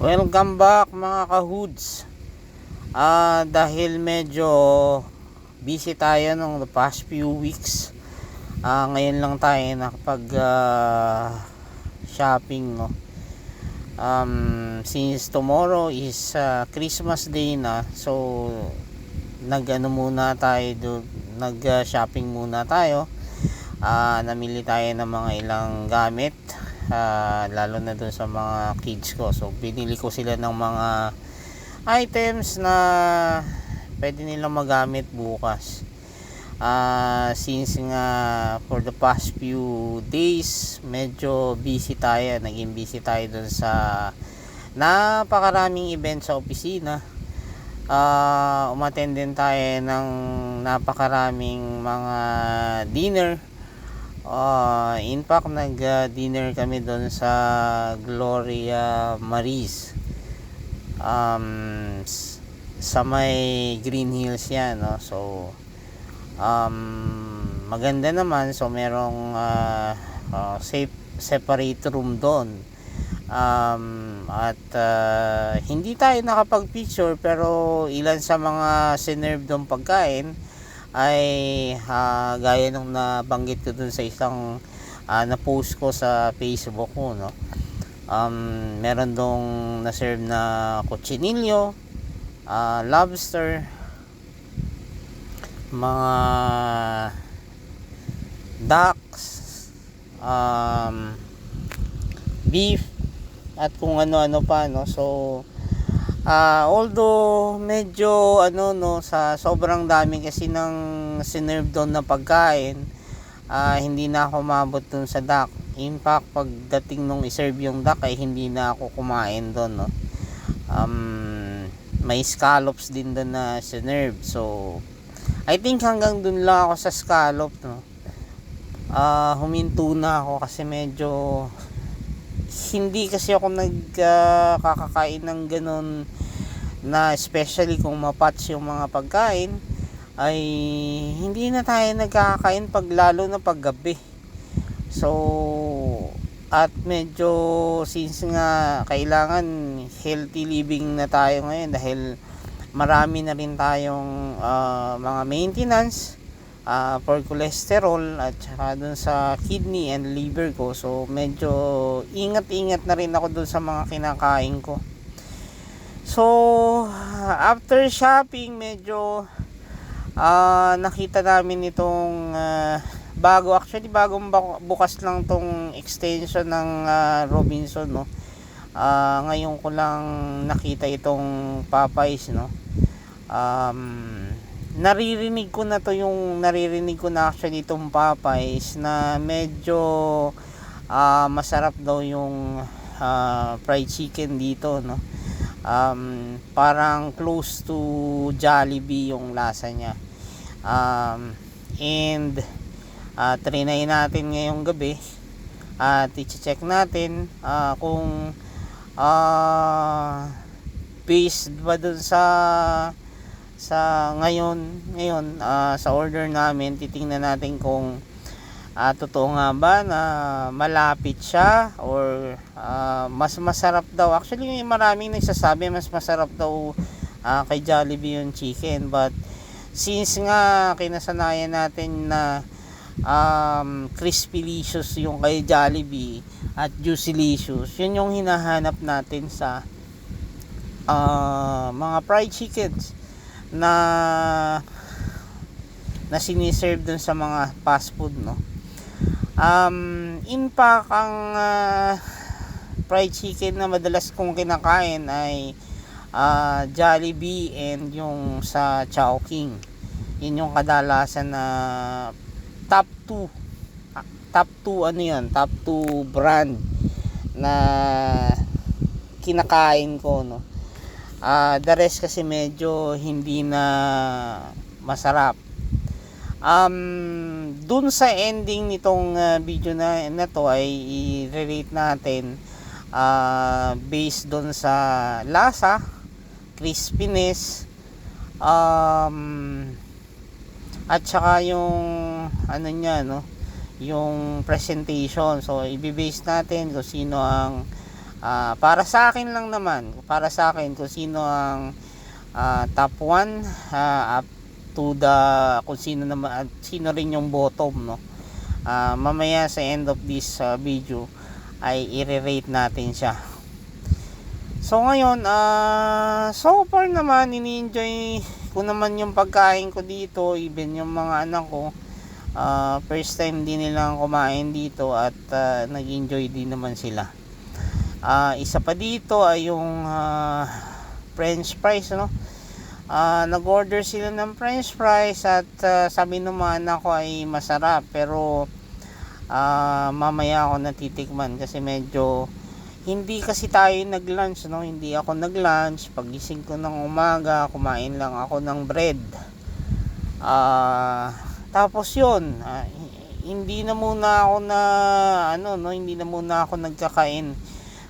Welcome back mga kahoods. Dahil medyo busy tayo nung the past few weeks, ngayon lang tayo nakapag shopping, no? Since tomorrow is Christmas Day na, so muna tayo nag shopping muna tayo. Namili tayo ng mga ilang gamit, lalo na dun sa mga kids ko. So binili ko sila ng mga items na pwede nilang magamit bukas. Since nga for the past few days medyo naging busy tayo dun sa napakaraming event sa opisina. Umattend din tayo ng napakaraming mga dinner. In fact, nag-dinner kami doon sa Gloria Maris, sa may Green Hills yan, no? So maganda naman. So merong separate room doon. At hindi tayo nakapag-picture, pero ilan sa mga sinerve doon pagkain ay gaya nung nabanggit ko dun sa isang na-post ko sa Facebook ko, no? Meron dong na-serve na cochinillo, lobster, mga ducks, beef, at kung ano-ano pa, no? So although medyo sa sobrang dami kasi ng sinerve doon na pagkain, hindi na ako mabot doon sa duck. In fact, pagdating nung iserve yung duck ay hindi na ako kumain doon, no? May scallops din doon na sinerve. So I think hanggang doon lang ako sa scallop, no? Huminto na ako kasi medyo hindi kasi ako nagkakakain ng ganun, na especially kung mapatch yung mga pagkain, ay hindi na tayo nagkakakain lalo na paggabi. So at medyo since nga kailangan healthy living na tayo ngayon, dahil marami na rin tayong mga maintenance for cholesterol at saka dun sa kidney and liver ko. So medyo ingat-ingat na rin ako dun sa mga kinakain ko. So after shopping, medyo nakita namin itong bagong bukas lang tong extension ng Robinson, no? Ngayon ko lang nakita itong Popeyes, no? Naririnig ko na actually itong Popeyes, na medyo masarap daw yung fried chicken dito, no? Parang close to Jollibee yung lasa niya. And trinay natin ngayong gabi at i-check natin kung based ba dun sa ngayon sa order namin. Titingnan natin kung totoo nga ba na malapit siya, or mas masarap daw. Actually maraming nagsasabi mas masarap daw kay Jollibee yung chicken, but since nga kinasanayan natin na crispylicious yung kay Jollibee at juicylicious, yun yung hinahanap natin sa mga fried chickens na siniserve dun sa mga fast food, no? In fact, ang fried chicken na madalas kong kinakain ay Jollibee and yung sa Chowking. Yun yung kadalasan na top 2 brand na kinakain ko, no? The rest kasi medyo hindi na masarap. Dun sa ending nitong video na to ay i-relate natin based dun sa lasa, crispiness, at saka yung niya, no, yung presentation. So i-base natin kung sino ang Para sa akin lang naman, para sa akin kung sino ang top 1 up to the kung sino naman at sino rin yung bottom, no. Mamaya sa end of this video ay i-rate natin siya. So ngayon, so far naman ini-enjoy ko naman yung pagkain ko dito, even yung mga anak ko. First time din nilang kumain dito at nag-enjoy din naman sila. Isa pa dito ay yung french fries, no. Nag-order sila ng french fries at sabi ng mga anak ko ay masarap, pero mamaya ako natitikman kasi medyo hindi kasi tayo nag-lunch, no. Hindi ako nag-lunch. Pagising ko ng umaga, kumain lang ako ng bread. Tapos yun, hindi na muna ako na hindi na muna ako nagkakain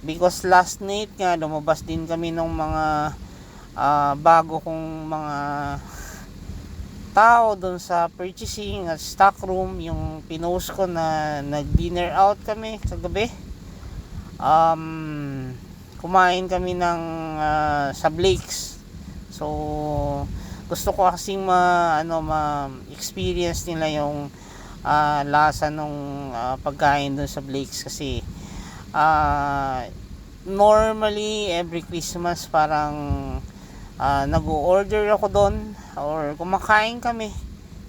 because last night nga lumabas din kami ng mga bago kong mga tao doon sa purchasing at stock room. Yung pinost ko na nag-dinner out kami kagabi. Kumain kami ng sa Blake's. So gusto ko kasi ma-experience nila yung lasa nung pagkain doon sa Blake's kasi normally every Christmas parang nag-o-order ako doon or kumakain kami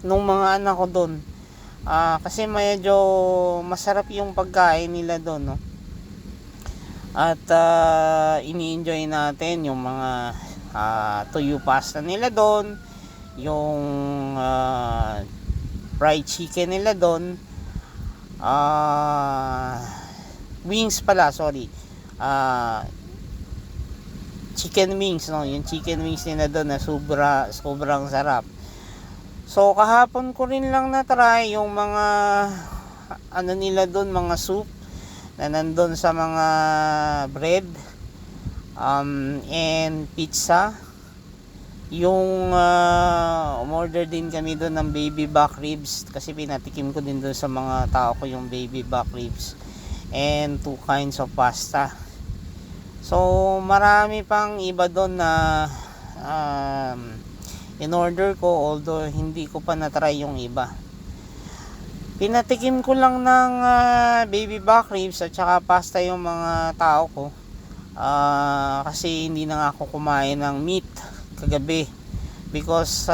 nung mga anak ko doon. Kasi medyo masarap yung pagkain nila doon, no. At ini-enjoy natin yung mga tuyo pasta nila doon, yung fried chicken nila doon, wings pala, sorry, chicken wings, no. Yung chicken wings nila doon na sobrang sarap. So kahapon ko rin lang na-try yung mga nila doon, mga soup na nandun sa mga bread and pizza. Yung umorder din kami doon ng baby back ribs kasi pinatikim ko din doon sa mga tao ko yung baby back ribs and 2 kinds of pasta. So marami pang iba doon na in order ko, although hindi ko pa na-try yung iba. Pinatikim ko lang ng baby back ribs at saka pasta yung mga tao ko kasi hindi na nga ako kumain ng meat kagabi because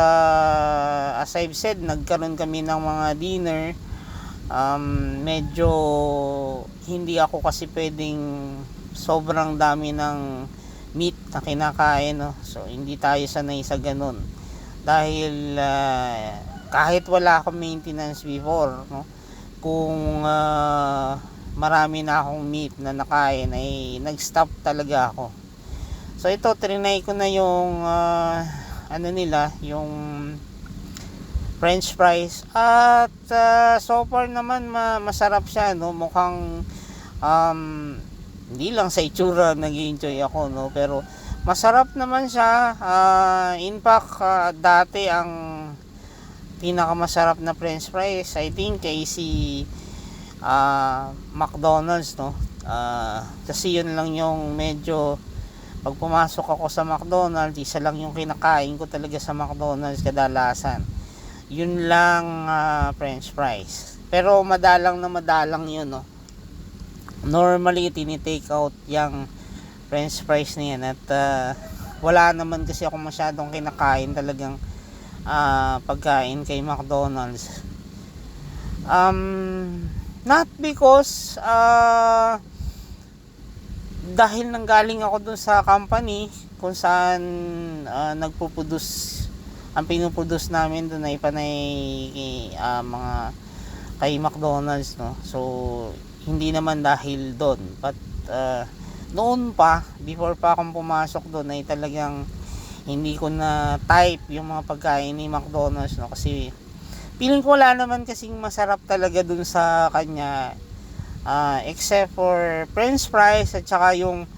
as I've said, nagkaroon kami ng mga dinner. Medyo hindi ako kasi pwedeng sobrang dami ng meat na kinakain, no? So hindi tayo sanay sa ganun dahil kahit wala akong maintenance before, no, kung marami na akong meat na nakain ay nag-stop talaga ako. So ito, trinay ko na yung nila, yung french fries at so far naman masarap siya, no. Mukhang hindi lang sa itsura nag-enjoy ako, no, pero masarap naman siya. In fact, dati ang pinakamasarap na french fries I think ay si McDonald's, no. Kasi yun lang yung medyo pag pumasok ako sa McDonald's, isa lang yung kinakain ko talaga sa McDonald's kadalasan, yun lang french fries. Pero madalang yun, no. Normally tinitake out yung french fries na yan at wala naman kasi ako masyadong kinakain talagang pagkain kay McDonald's. Not because dahil nanggaling ako dun sa company kung saan ang pinuproduce namin dun ay panay mga kay McDonald's, no. So hindi naman dahil doon, but noon pa, before pa akong pumasok doon ay talagang hindi ko na type yung mga pagkain ni McDonald's, no, kasi feeling ko wala naman kasing masarap talaga dun sa kanya except for french fries at saka yung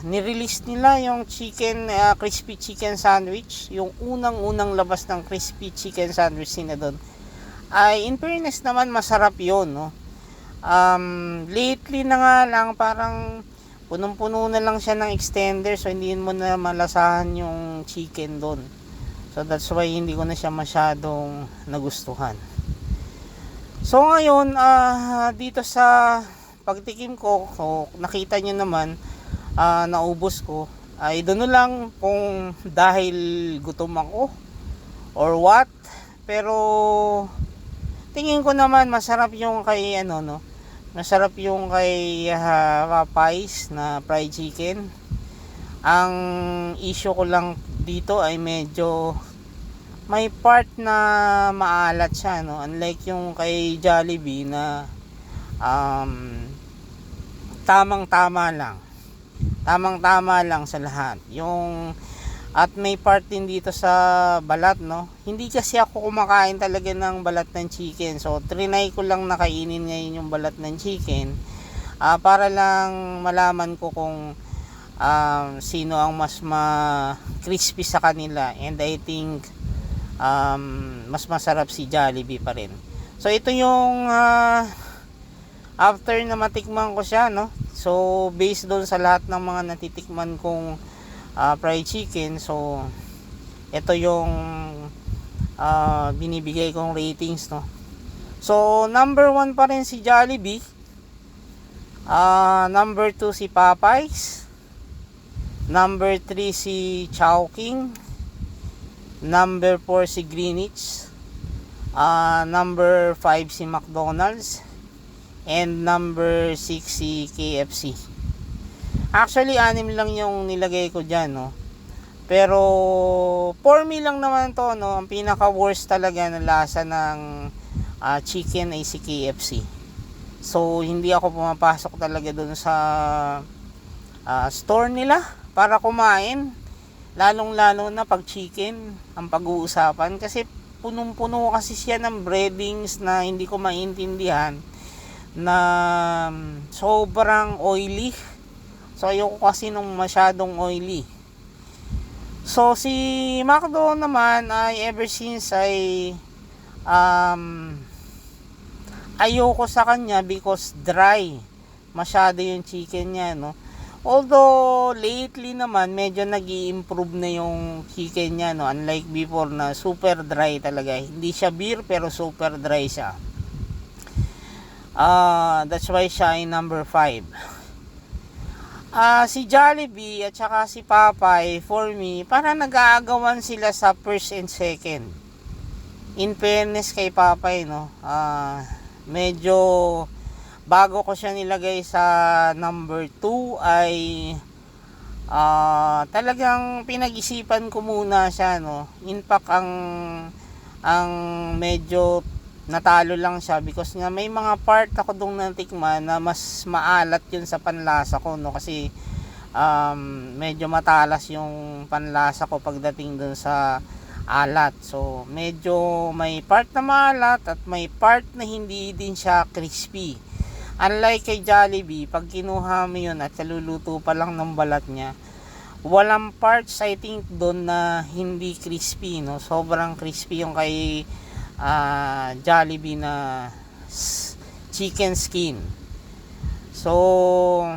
nirelease nila yung crispy chicken sandwich, yung unang labas ng crispy chicken sandwich nila doon ay in fairness naman masarap yun, no. Lately na nga lang parang punong-puno na lang siya ng extender, so hindi mo na malasahan yung chicken doon. So that's why hindi ko na siya masyadong nagustuhan. So ngayon, dito sa pagtikim ko, so nakita nyo naman, naubos ko. Ay doon lang kung dahil gutom ako or what. Pero tingin ko naman masarap yung kay masarap yung kay Popeyes na fried chicken. Ang issue ko lang dito ay medyo may part na maalat siya, no? Unlike yung kay Jollibee na tamang-tama lang. Tamang-tama lang sa lahat. At may part din dito sa balat, no? Hindi kasi ako kumakain talaga ng balat ng chicken. So, trinay ko lang nakainin ngayon yung balat ng chicken. Para lang malaman ko kung sino ang mas crispy sa kanila. And I think mas masarap si Jollibee pa rin. So, ito yung after na matikman ko siya, no? So, based doon sa lahat ng mga natitikman kong fried chicken, so ito yung binibigay kong ratings, no? So number 1 pa rin si Jollibee, number 2 si Popeyes, number 3 si Chowking, number 4 si Greenwich, number 5 si McDonald's, and number 6 si KFC. Actually, 6 lang yung nilagay ko dyan, no? Pero, for me lang naman to, no? Ang pinaka-worst talaga na lasa ng chicken ay si KFC. So, hindi ako pumapasok talaga dun sa store nila para kumain. Lalong-lalo na pag chicken ang pag-uusapan. Kasi, punong-puno kasi siya ng breadings na hindi ko maintindihan na sobrang oily. So ayoko kasi nung masyadong oily. So si McDo naman ay ever since ay ayoko sa kanya because dry. Masyado yung chicken niya, no. Although lately naman medyo nag-i-improve na yung chicken niya, no. Unlike before na super dry talaga. Hindi siya beer pero super dry siya. That's why siya ay number 5. Si Jollibee at saka si Popeye, for me, parang nag-aagawan sila sa first and second. In fairness kay Popeye, no, medyo bago ko siya nilagay sa number 2 ay talagang pinag-isipan ko muna siya, no. In fact, ang medyo natalo lang siya because nga may mga part ako dong natikman na mas maalat yun sa panlasa ko, no, kasi medyo matalas yung panlasa ko pagdating dun sa alat. So medyo may part na maalat at may part na hindi din siya crispy. Unlike kay Jollibee, pag kinuha mo yun at kaluluto pa lang ng balat niya, walang parts I think doon na hindi crispy, no. Sobrang crispy yung kay Jollibee na chicken skin. So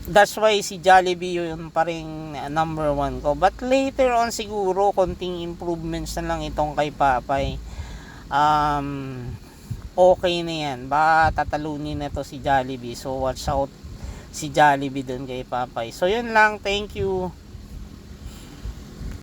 that's why si Jollibee yun pa rin number 1 ko. But later on siguro konting improvements na lang itong kay Popeye. Okay na yan. Baka tatalunin na to si Jollibee. So watch out si Jollibee dun kay Popeye. So yun lang. Thank you.